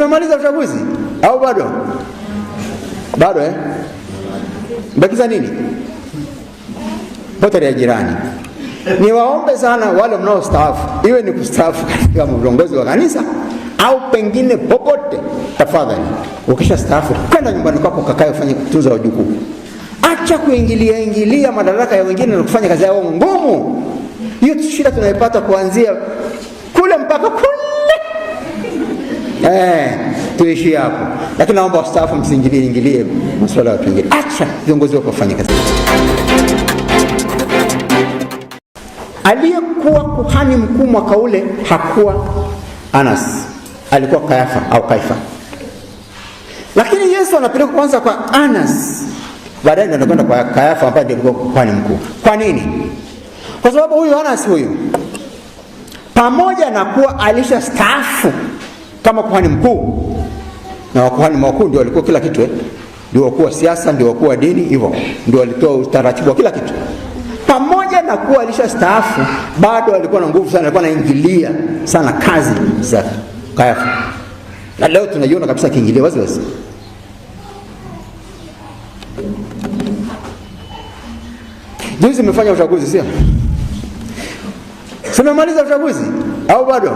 Tumemaliza uchaguzi au bado? Bado Bakiza nini? Hoteli ya jirani. Niwaombe sana wale mnaostaafu, iwe ni kustaafu katika viongozi wa kanisa au pengine popote, tafadhali ukisha staafu kwenda nyumbani kwako kakae ufanye kutunza wajukuu. Acha kuingilia madaraka ya wengine na kufanya kazi yao ngumu. Hiyo shida tunaipata kuanzia kule mpaka kule. Tuishi hapo. Lakini naomba wastaafu msiingilie masuala ya watu wengine. Acha viongozi wako wafanye kazi. Aliyekuwa kuhani mkuu mwaka ule hakuwa Anas, alikuwa Kayafa au Kaifa. Lakini Yesu anapeleka kwanza kwa Anas, baadaye ndio anakwenda kwa Kayafa ambaye ndiye alikuwa kuhani mkuu. Kwa nini? Kwa sababu huyu Anas pamoja na kuwa alishastaafu kama kuhani mkuu, na wakuhani wakuu ndio walikuwa kila kitu, ndio wakuu wa siasa, ndio wakuu wa dini, hivyo ndio walitoa utaratibu wa kila kitu. Pamoja na kuwa alishastaafu, bado alikuwa na nguvu sana, alikuwa anaingilia sana kazi za Kayafa. Na leo tunaiona kabisa kiingilia wazi. Juzi mmefanya uchaguzi, sio? Tumemaliza uchaguzi au bado?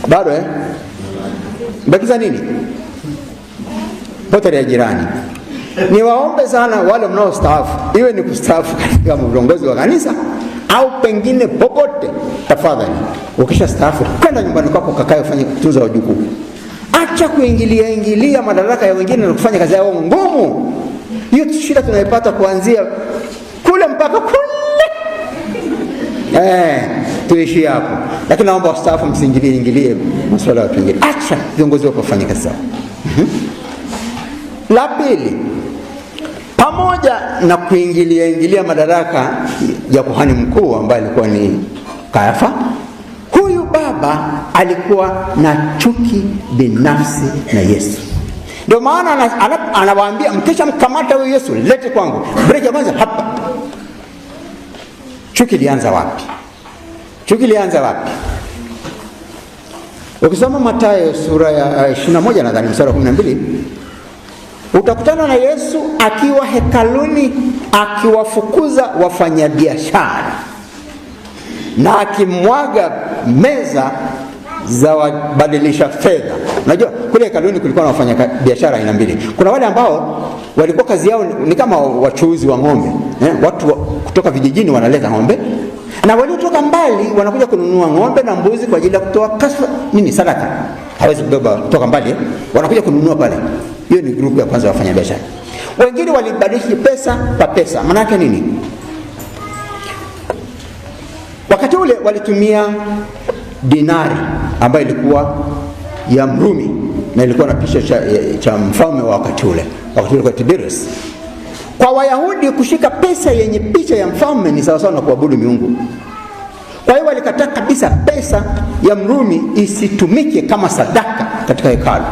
Bado Bakiza nini? Hoteli ya jirani. Niwaombe sana wale mnaostaafu, iwe ni kustaafu katika viongozi wa kanisa au pengine popote, tafadhali ukisha staafu kwenda nyumbani kwako kakae ufanye kutunza wajukuu. Acha kuingilia madaraka ya wengine na kufanya kazi yao ngumu. Hiyo shida tunaipata kuanzia kule mpaka kule. Tuishi hapo. Lakini naomba wastaafu msiingilie masuala ya watu wengine. Acha viongozi wako wafanye kazi zao. La pili, pamoja na kuingilia madaraka ya kuhani mkuu ambaye alikuwa ni Kayafa, huyu baba alikuwa na chuki binafsi na Yesu. Ndio maana anawaambia mkisha mkamata huyu Yesu, lete kwangu. Break kwanza hapa. Chuki ilianza wapi? Ukisoma Mathayo sura ya 21 nadhani mstari wa 12, utakutana na Yesu akiwa hekaluni akiwafukuza wafanyabiashara na akimwaga meza za wabadilisha fedha. Unajua kule hekaluni kulikuwa na wafanyabiashara aina mbili. Kuna wale ambao walikuwa kazi yao ni kama wachuuzi wa ng'ombe. Watu kutoka vijijini wanaleta ng'ombe, na waliotoka mbali wanakuja kununua ng'ombe na mbuzi kwa ajili ya kutoa sadaka. Hawezi kubeba kutoka mbali, wanakuja kununua pale. Hiyo ni grupu ya kwanza wafanya biashara. Wengine walibadilisha pesa kwa pesa. Maana yake nini? Wakati ule walitumia dinari ambayo ilikuwa ya Mrumi na ilikuwa na picha cha mfalme wa wakati ule kwa Tiberius. Kwa Wayahudi kushika pesa yenye picha ya mfalme ni sawa sawa na kuabudu miungu. Kwa hiyo walikataa kabisa pesa ya Mrumi isitumike kama sadaka katika hekalu.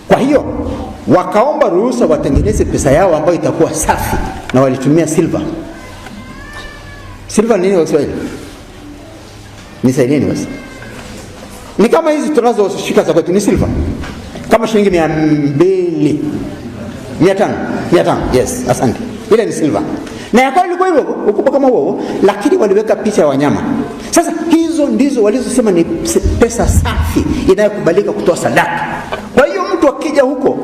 Kwa hiyo wakaomba ruhusa watengeneze pesa yao ambayo itakuwa safi, na walitumia silver. Silver nini kwa Kiswahili? Nisaidieni basi. Ni kama hizi tunazoshika za kwetu, ni silver. Kama shilingi 200. 500. Yes, asante. Ile ni silver. Na yako ilikuwa hivyo, ukubwa kama huo, lakini waliweka picha ya wanyama. Sasa hizo ndizo walizosema ni pesa safi inayokubalika kutoa sadaka. Kwa hiyo mtu akija huko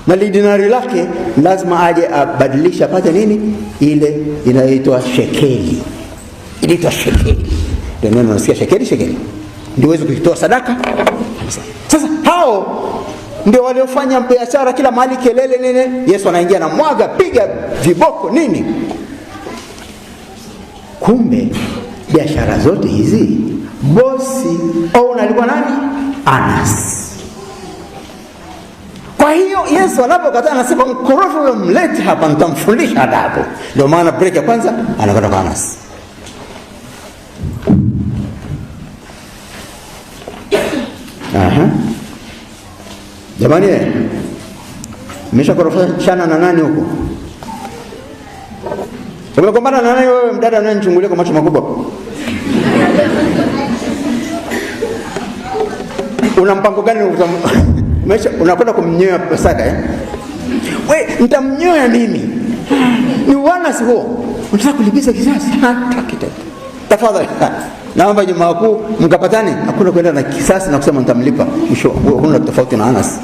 na dinari lake lazima aje abadilishe apate nini? Ile inaitwa shekeli. Inaitwa shekeli. Ndio neno unasikia shekeli. Ndio uweze kutoa sadaka. Sasa hao ndio waliofanya biashara kila mahali, kelele nini. Yesu anaingia na mwaga, piga viboko nini. Kumbe biashara zote hizi bosi au alikuwa nani? Anas. Kwa hiyo Yesu anapokataa anasema mkorofi huyo mlete hapa nitamfundisha adabu. Ndio maana break ya kwanza anakwenda kwa Anas. Jamani, umeshakorofishana na nani huko? Umegombana na nani wewe mdada unanichungulia kwa macho makubwa? Una mpango gani unakwenda kumnyoa Pasaka Wewe nitamnyoa mimi. Ni wana sio. Unataka kulipiza kisasi hata kitu. Tafadhali. Naomba Jumaa Kuu mkapatane, hakuna kwenda na kisasi na kusema nitamlipa. Mwisho huna tofauti na Anas.